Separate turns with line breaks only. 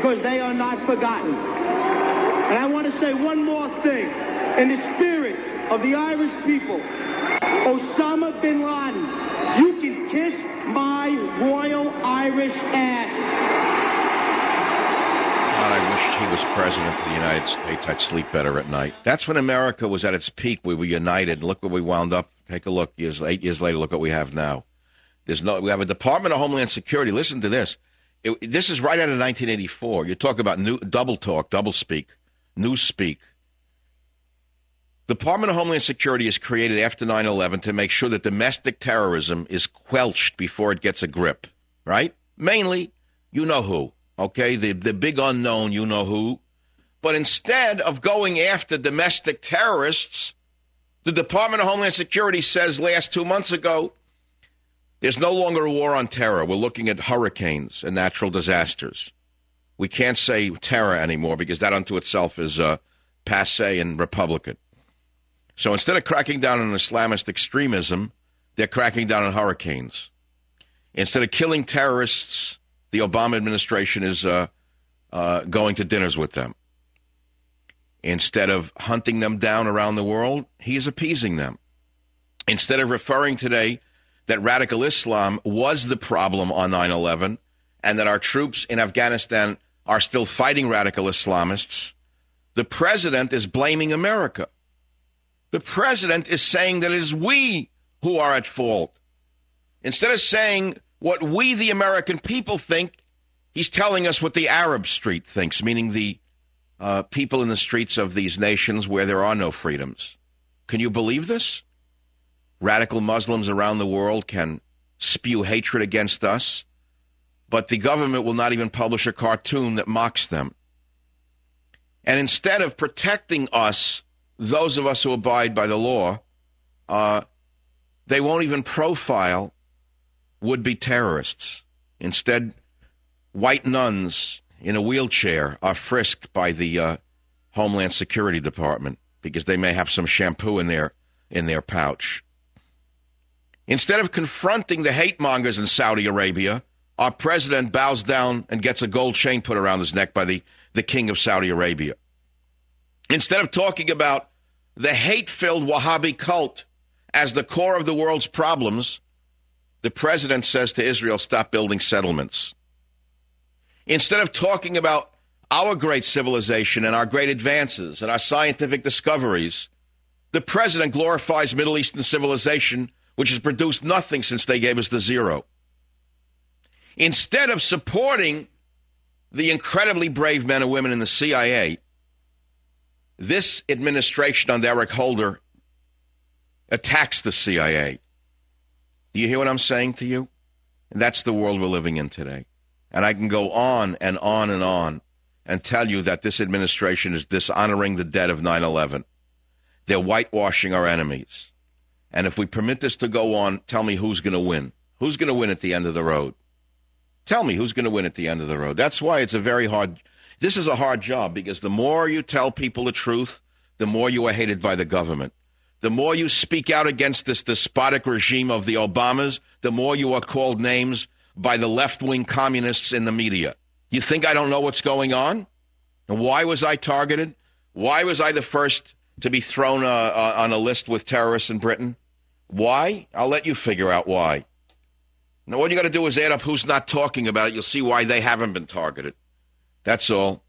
because they are not forgotten. And I want to say one more thing. In the spirit of the Irish people, Osama bin Laden, you can kiss my royal Irish ass.
God, I wish he was president of the United States. I'd sleep better at night. That's when America was at its peak. We were united. Look where we wound up. Take a look. 8 years later, look what we have now. We have a Department of Homeland Security. Listen to this. This is right out of 1984. You talk about double speak, news speak. Department of Homeland Security is created after 9/11 to make sure that domestic terrorism is quelched before it gets a grip, right? Mainly, you know who, okay? The big unknown, you know who. But instead of going after domestic terrorists, the Department of Homeland Security says 2 months ago, there's no longer a war on terror. We're looking at hurricanes and natural disasters. We can't say terror anymore because that unto itself is passé and Republican. So instead of cracking down on Islamist extremism, they're cracking down on hurricanes. Instead of killing terrorists, the Obama administration is going to dinners with them. Instead of hunting them down around the world, he is appeasing them. Instead of referring today that radical Islam was the problem on 9/11 and that our troops in Afghanistan are still fighting radical Islamists, the president is blaming America. The president is saying that it is we who are at fault. Instead of saying what we, the American people, think, he's telling us what the Arab street thinks, meaning the people in the streets of these nations where there are no freedoms. Can you believe this? Radical Muslims around the world can spew hatred against us, but the government will not even publish a cartoon that mocks them. And instead of protecting us, those of us who abide by the law, they won't even profile would-be terrorists. Instead, white nuns in a wheelchair are frisked by the Homeland Security Department because they may have some shampoo in their pouch. Instead of confronting the hate mongers in Saudi Arabia, our president bows down and gets a gold chain put around his neck by the king of Saudi Arabia. Instead of talking about the hate-filled Wahhabi cult as the core of the world's problems, the president says to Israel, stop building settlements. Instead of talking about our great civilization and our great advances and our scientific discoveries, the president glorifies Middle Eastern civilization, which has produced nothing since they gave us the zero. Instead of supporting the incredibly brave men and women in the CIA, this administration under Eric Holder attacks the CIA. Do you hear what I'm saying to you? And that's the world we're living in today. And I can go on and on and on and tell you that this administration is dishonoring the dead of 9/11. They're whitewashing our enemies. And if we permit this to go on, tell me who's going to win. Who's going to win at the end of the road? Tell me who's going to win at the end of the road. That's why it's this is a hard job, because the more you tell people the truth, the more you are hated by the government. The more you speak out against this despotic regime of the Obamas, the more you are called names by the left-wing communists in the media. You think I don't know what's going on? And why was I targeted? Why was I the first to be thrown on a list with terrorists in Britain? Why? I'll let you figure out why. Now, all you got to do is add up who's not talking about it. You'll see why they haven't been targeted. That's all.